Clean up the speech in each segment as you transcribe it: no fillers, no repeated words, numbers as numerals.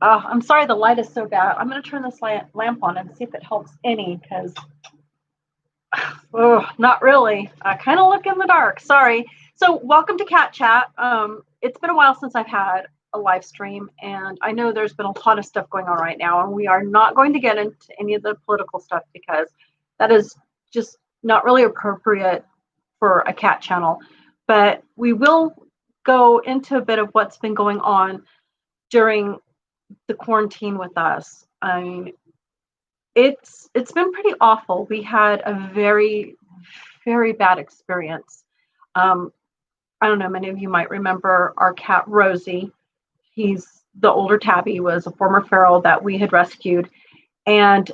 I'm sorry the light is so bad. I'm going to turn this lamp on and see if it helps any, because not really. I kind of look in the dark. Sorry. So welcome to Cat Chat. It's been a while since I've had a live stream, and I know there's been a lot of stuff going on right now, and we are not going to get into any of the political stuff because that is just not really appropriate for a cat channel. But we will go into a bit of what's been going on during the quarantine with us. I mean, it's been pretty awful. We had a very bad experience. Um, I don't know, many of you might remember our cat Rosie. He's the older tabby, was a former feral that we had rescued, and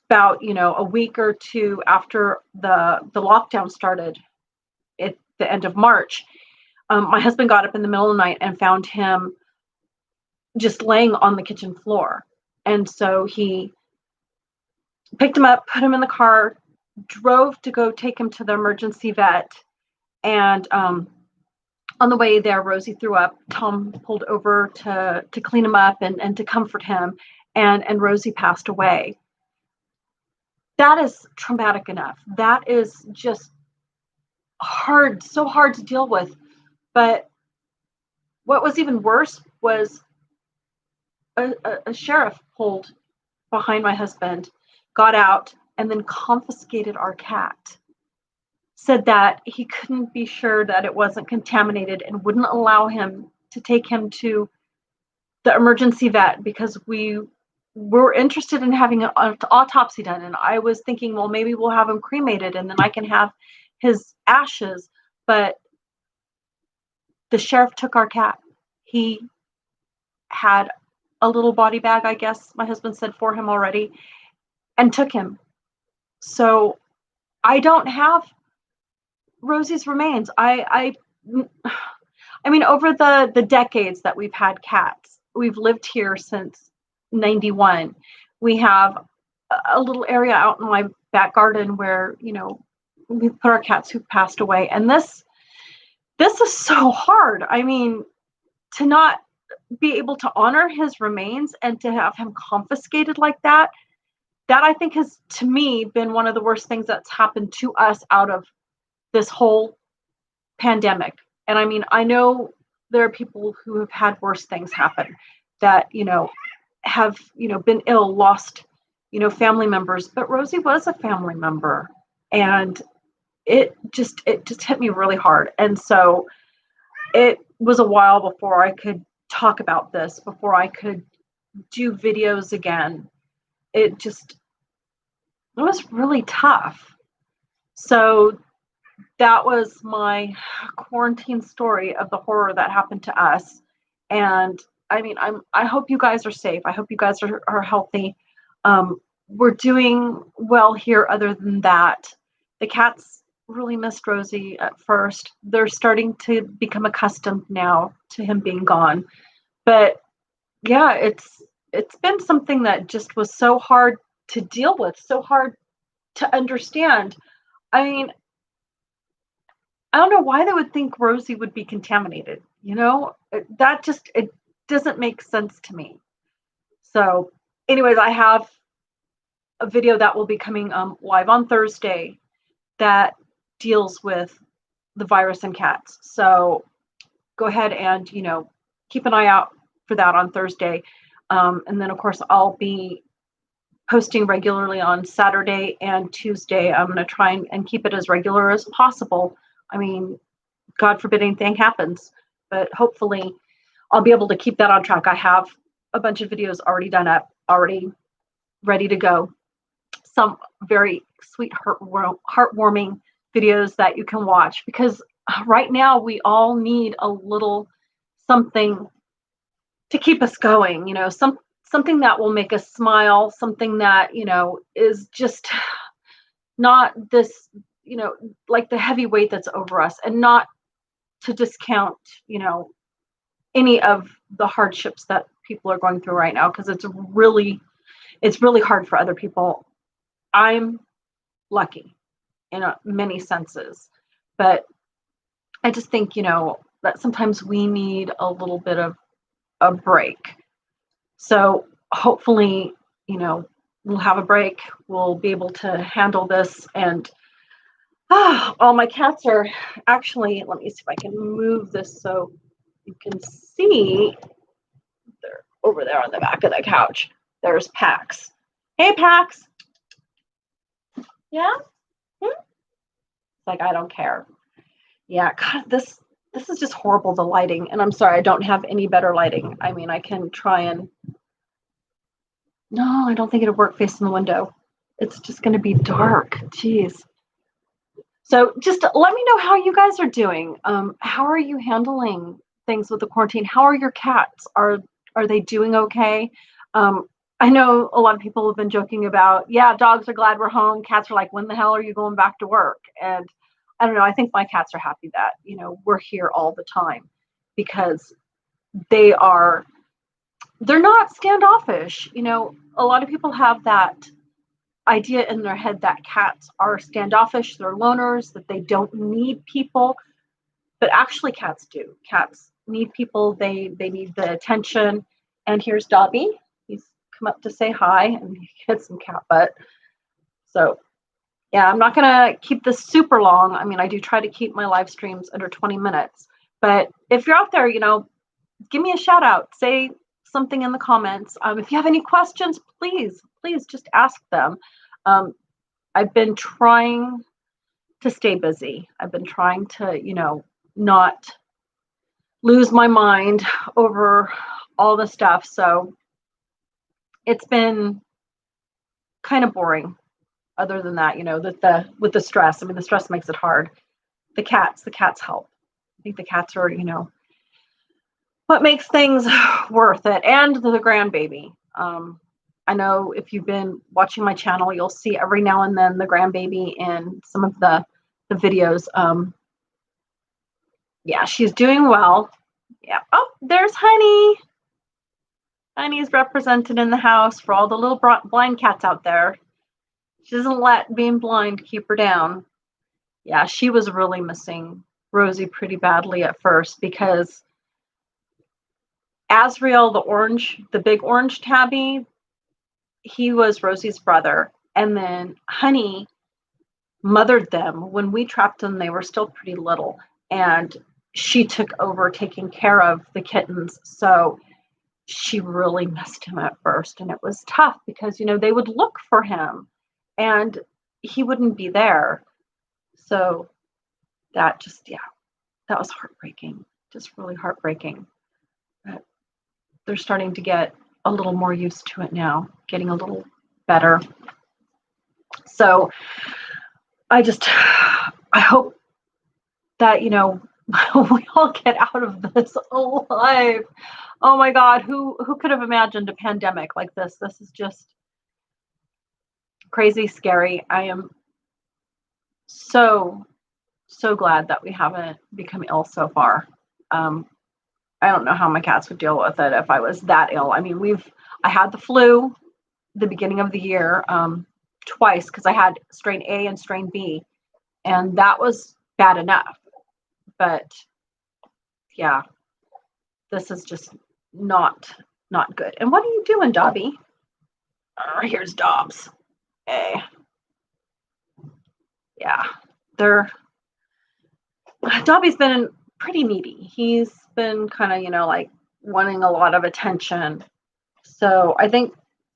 about a week or two after the lockdown started at the end of March, my husband got up in the middle of the night and found him just laying on the kitchen floor. And so he picked him up, put him in the car, drove to go take him to the emergency vet. And on the way there, Rosie threw up. Tom pulled over to clean him up and to comfort him. And Rosie passed away. That is traumatic enough. That is just hard, so hard to deal with. But what was even worse was a sheriff pulled behind my husband, got out, and then confiscated our cat. Said that he couldn't be sure that it wasn't contaminated and wouldn't allow him to take him to the emergency vet because we were interested in having an autopsy done. And I was thinking, well, maybe we'll have him cremated and then I can have his ashes. But the sheriff took our cat. He had a little body bag, I guess my husband said, for him already, and took him. So I don't have Rosie's remains. I mean, over the decades that we've had cats, we've lived here since 91. We have a little area out in my back garden where, we put our cats who passed away. And this is so hard. I mean, to not be able to honor his remains and to have him confiscated like that I think has, to me, been one of the worst things that's happened to us out of this whole pandemic. And I mean, I know there are people who have had worse things happen that, have, been ill, lost, family members, but Rosie was a family member, and it just hit me really hard. And so it was a while before I could talk about this, before I could do videos again. It was really tough. So that was my quarantine story of the horror that happened to us. And I mean, I hope you guys are safe. I hope you guys are healthy. We're doing well here other than that. The cats really missed Rosie at first. They're starting to become accustomed now to him being gone. But yeah, it's been something that just was so hard to deal with, so hard to understand. I mean, I don't know why they would think Rosie would be contaminated. It doesn't make sense to me. So anyways, I have a video that will be coming live on Thursday that deals with the virus in cats. So go ahead and, keep an eye out for that on Thursday. And then, of course, I'll be posting regularly on Saturday and Tuesday. I'm going to try and keep it as regular as possible. I mean, God forbid anything happens, but hopefully I'll be able to keep that on track. I have a bunch of videos already done up, already ready to go. Some very sweet, heartwarming videos that you can watch, because right now we all need a little something to keep us going, something that will make us smile, something that, is just not this, like the heavy weight that's over us, and not to discount, any of the hardships that people are going through right now, because it's really hard for other people. I'm lucky in many senses, but I just think, that sometimes we need a little bit of a break. So hopefully, we'll have a break. We'll be able to handle this. And all my cats are actually, let me see if I can move this so you can see. They're over there on the back of the couch. There's Pax. Hey, Pax. Yeah? Like, I don't care. Yeah, God, this is just horrible, the lighting. And I'm sorry, I don't have any better lighting. I mean, I can try and... No, I don't think it'll work facing the window. It's just going to be dark. Jeez. So just let me know how you guys are doing. How are you handling things with the quarantine? How are your cats? Are they doing okay? I know a lot of people have been joking about, yeah, dogs are glad we're home. Cats are like, when the hell are you going back to work? And I don't know. I think my cats are happy that, we're here all the time, because they're not standoffish. A lot of people have that idea in their head that cats are standoffish, they're loners, that they don't need people. But actually cats do. Cats need people. They need the attention. And here's Dobby. He's come up to say hi, and he gets some cat butt. So yeah, I'm not gonna keep this super long. I mean, I do try to keep my live streams under 20 minutes. But if you're out there, give me a shout out. Say something in the comments. If you have any questions, please just ask them. I've been trying to stay busy. I've been trying to, not lose my mind over all the stuff. So it's been kind of boring. Other than that, with the stress. I mean, the stress makes it hard. The cats help. I think the cats are, what makes things worth it. And the grandbaby. I know if you've been watching my channel, you'll see every now and then the grandbaby in some of the videos. Yeah, she's doing well. Yeah. Oh, there's Honey. Honey's represented in the house for all the little blind cats out there. She doesn't let being blind keep her down. Yeah, she was really missing Rosie pretty badly at first, because Azrael, the big orange tabby, he was Rosie's brother. And then Honey mothered them. When we trapped them, they were still pretty little. And she took over taking care of the kittens. So she really missed him at first. And it was tough because, they would look for him and he wouldn't be there. So that was heartbreaking, just really heartbreaking. But they're starting to get a little more used to it now, getting a little better. So I hope that, we all get out of this alive. Oh my God, who could have imagined a pandemic like this? This is just crazy, scary. I am so glad that we haven't become ill so far. I don't know how my cats would deal with it if I was that ill. I mean, I had the flu the beginning of the year twice, because I had strain A and strain B, and that was bad enough. But yeah, this is just not good. And what are you doing, Dobby? Here's Dobbs. Hey. Yeah, Dobby's been pretty needy. He's been kind of, like wanting a lot of attention. So I think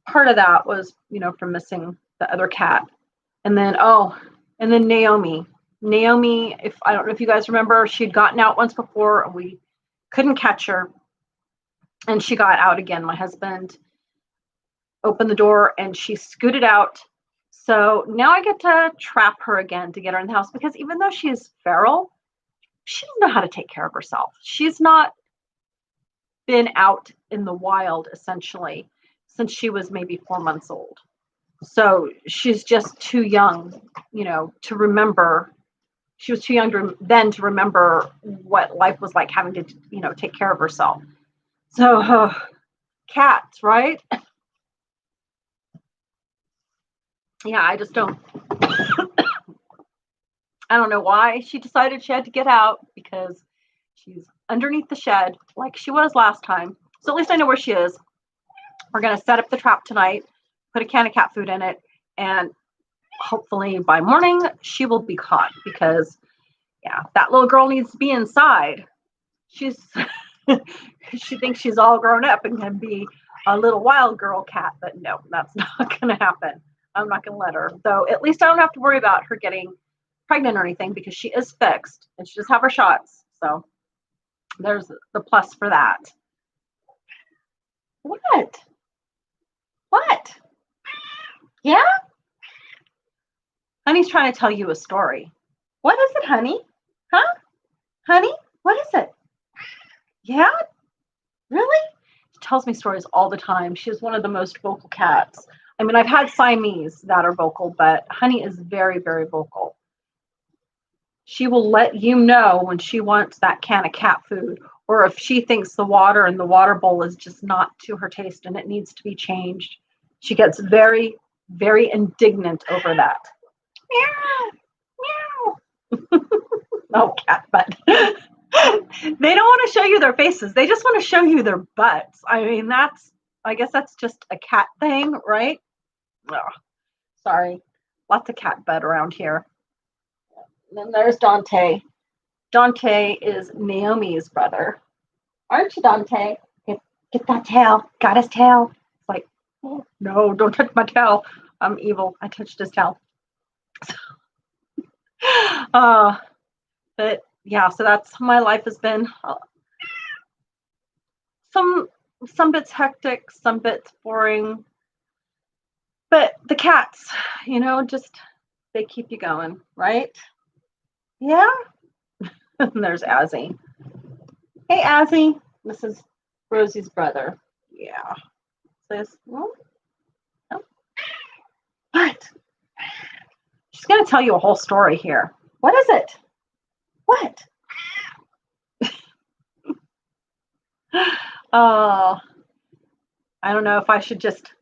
part of that was, from missing the other cat. And then Naomi. Naomi, I don't know if you guys remember, she'd gotten out once before and we couldn't catch her. And she got out again. My husband opened the door and she scooted out. So now I get to trap her again to get her in the house, because even though she is feral, she doesn't know how to take care of herself. She's not been out in the wild, essentially, since she was maybe 4 months old. So she's just too young, to remember. She was too young then to remember what life was like, having to, take care of herself. So cats, right? Yeah, I just don't. I don't know why she decided she had to get out, because she's underneath the shed like she was last time. So at least I know where she is. We're going to set up the trap tonight, put a can of cat food in it, and hopefully by morning she will be caught, because yeah, that little girl needs to be inside. She's she thinks she's all grown up and can be a little wild girl cat, but no, that's not going to happen. I'm not going to let her. Though at least I don't have to worry about her getting pregnant or anything, because she is fixed and she does have her shots. So there's the plus for that. What? What? Yeah? Honey's trying to tell you a story. What is it, honey? Huh? Honey? What is it? Yeah? Really? She tells me stories all the time. She is one of the most vocal cats. I mean, I've had Siamese that are vocal, but Honey is very, very vocal. She will let you know when she wants that can of cat food, or if she thinks the water in the water bowl is just not to her taste and it needs to be changed. She gets very, very indignant over that. Meow, meow. Oh, cat butt. They don't want to show you their faces. They just want to show you their butts. I mean, I guess that's just a cat thing, right? Oh, sorry. Lots of cat butt around here. And then there's Dante. Dante is Naomi's brother. Aren't you, Dante? Get that tail. Got his tail. It's like, oh, no, don't touch my tail. I'm evil. I touched his tail. But yeah, so that's my life has been. Some bits hectic, some bits boring. But the cats, just they keep you going, right? Yeah. And there's Azzy. Hey, Azzy. This is Rosie's brother. Yeah. Says, well, no. What? She's going to tell you a whole story here. What is it? What? Oh, I don't know if I should just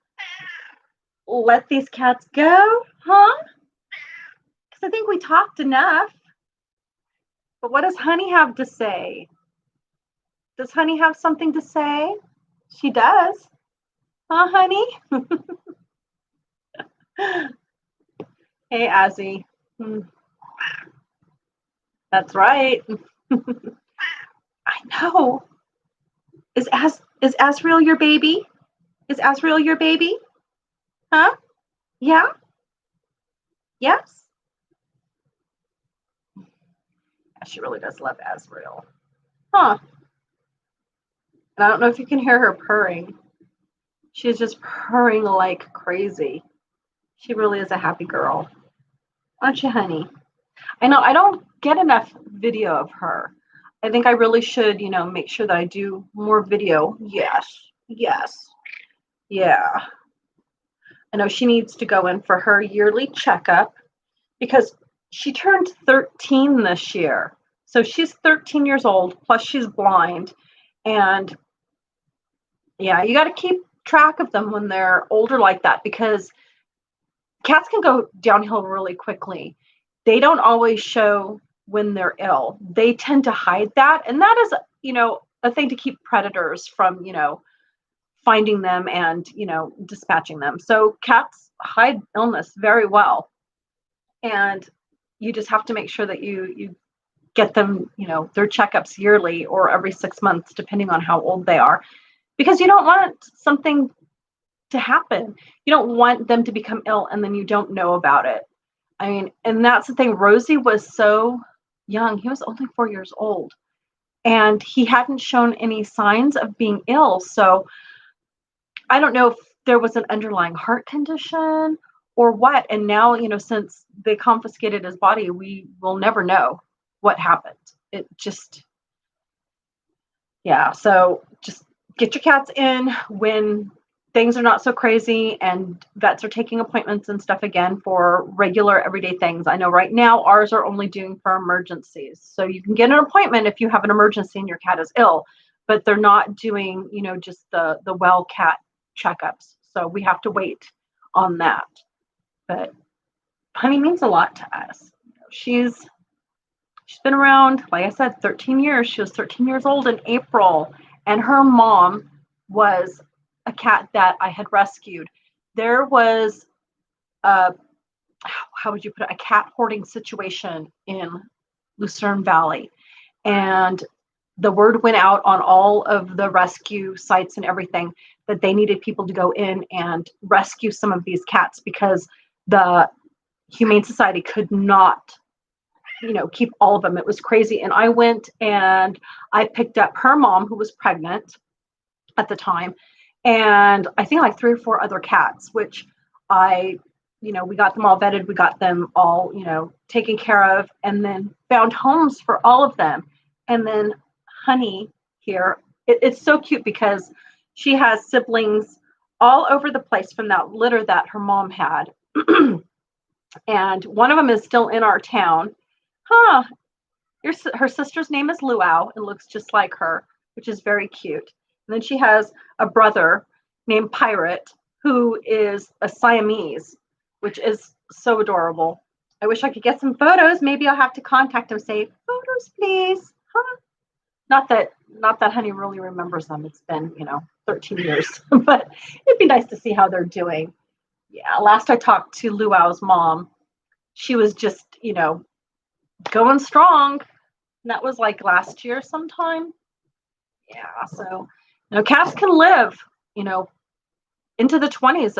let these cats go, huh? Because I think we talked enough. But what does Honey have to say? Does Honey have something to say? She does. Huh, Honey? Hey, Azzy. That's right. I know. Is Azrael your baby? Is Azrael your baby? Huh? Yeah? Yes? She really does love Azrael. Huh. And I don't know if you can hear her purring. She's just purring like crazy. She really is a happy girl. Aren't you, Honey? I know I don't get enough video of her. I think I really should, make sure that I do more video. Yes. Yes. Yeah. I know she needs to go in for her yearly checkup because she turned 13 this year. So she's 13 years old, plus she's blind. And yeah, you got to keep track of them when they're older like that, because cats can go downhill really quickly. They don't always show when they're ill. They tend to hide that. And that is, a thing to keep predators from, finding them and, dispatching them. So cats hide illness very well. And you just have to make sure that you get them, their checkups yearly or every 6 months, depending on how old they are, because you don't want something to happen. You don't want them to become ill and then you don't know about it. I mean, and that's the thing. Rosie was so young. He was only 4 years old and he hadn't shown any signs of being ill. So I don't know if there was an underlying heart condition or what. And now, since they confiscated his body, we will never know what happened. It just, yeah. So just get your cats in when things are not so crazy and vets are taking appointments and stuff again for regular everyday things. I know right now ours are only doing for emergencies. So you can get an appointment if you have an emergency and your cat is ill, but they're not doing, just the well cat checkups. So we have to wait on that. But Honey means a lot to us. She's been around, like I said, 13 years. She was 13 years old in April. And her mom was a cat that I had rescued. There was a, how would you put it, a cat hoarding situation in Lucerne Valley. And the word went out on all of the rescue sites and everything that they needed people to go in and rescue some of these cats because the Humane Society could not, keep all of them. It was crazy. And I went and I picked up her mom, who was pregnant at the time, and I think like 3 or 4 other cats, which we got them all vetted. We got them all, taken care of, and then found homes for all of them. And then Honey here, it's so cute because she has siblings all over the place from that litter that her mom had. And one of them is still in our town. Her sister's name is Luau and looks just like her, which is very cute. And then she has a brother named Pirate, who is a Siamese, which is so adorable. I wish I could get some photos. Maybe I'll have to contact him, say, photos, please. Not that Honey really remembers them. It's been, 13 years, but it'd be nice to see how they're doing. Yeah, last I talked to Luau's mom, she was just, going strong. And that was like last year sometime. Yeah, so, cats can live, into the 20s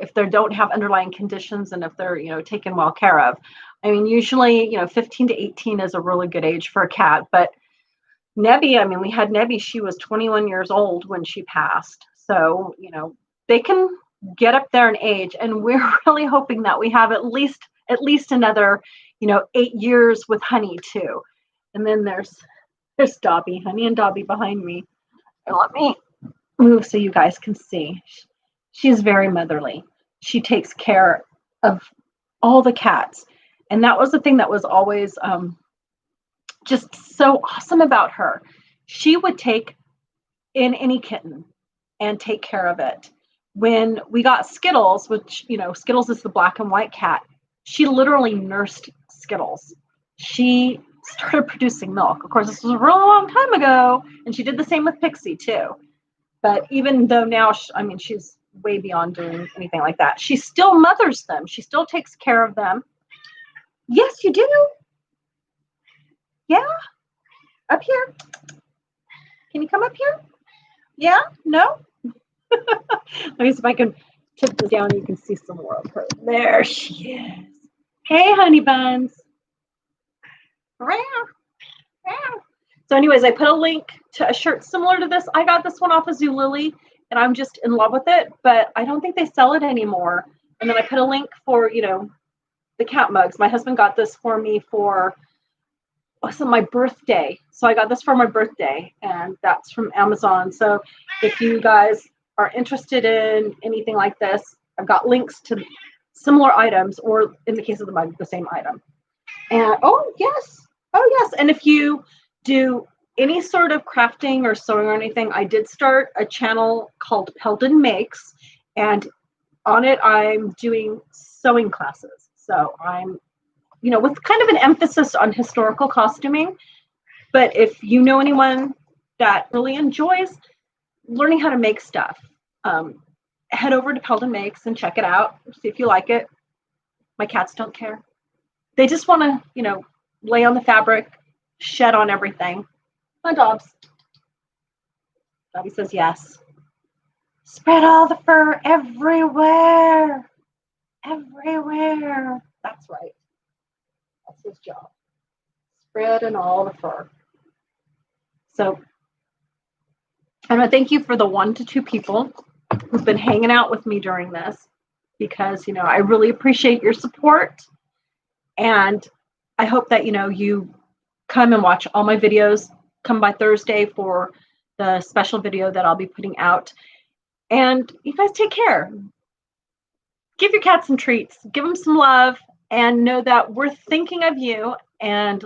if they don't have underlying conditions and if they're, taken well care of. I mean, usually, 15 to 18 is a really good age for a cat, but Nebby, we had Nebby, she was 21 years old when she passed. So, they can get up there in age, and we're really hoping that we have at least another, 8 years with Honey too. And then there's Dobby, Honey and Dobby behind me. And let me move so you guys can see. She's very motherly. She takes care of all the cats. And that was the thing that was always just so awesome about her. She would take in any kitten and take care of it. When we got Skittles, which, Skittles is the black and white cat, she literally nursed Skittles. She started producing milk. Of course, this was a really long time ago, and she did the same with Pixie too. But even though now, she's way beyond doing anything like that, she still mothers them. She still takes care of them. Yes, you do. Yeah, up here. Can you come up here? Yeah, no? Let me see if I can tip this down and you can see some more of her. There she is. Hey, honey buns. So anyways, I put a link to a shirt similar to this. I got this one off of Zulily, and I'm just in love with it, but I don't think they sell it anymore. And then I put a link for, the cat mugs. My husband got this for me for my birthday. So I got this for my birthday, and that's from Amazon. So if you guys are interested in anything like this, I've got links to similar items, or in the case of the mug, the same item. And oh yes. And if you do any sort of crafting or sewing or anything, I did start a channel called Peldon Makes, and on it I'm doing sewing classes. So I'm, with kind of an emphasis on historical costuming. But if you know anyone that really enjoys learning how to make stuff, head over to Peldon Makes and check it out. See if you like it. My cats don't care. They just want to, lay on the fabric, shed on everything. My dogs. Dobby says yes. Spread all the fur everywhere. Everywhere. That's right. That's his job. Spreading all the fur. So, I want to thank you for the 1 to 2 people who've been hanging out with me during this, because, I really appreciate your support. And I hope that, you come and watch all my videos. Come by Thursday for the special video that I'll be putting out. And you guys take care. Give your cats some treats. Give them some love. And know that we're thinking of you. And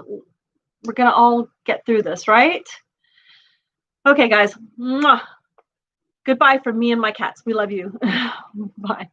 we're going to all get through this, right? Okay, guys. Mwah. Goodbye from me and my cats. We love you. Bye.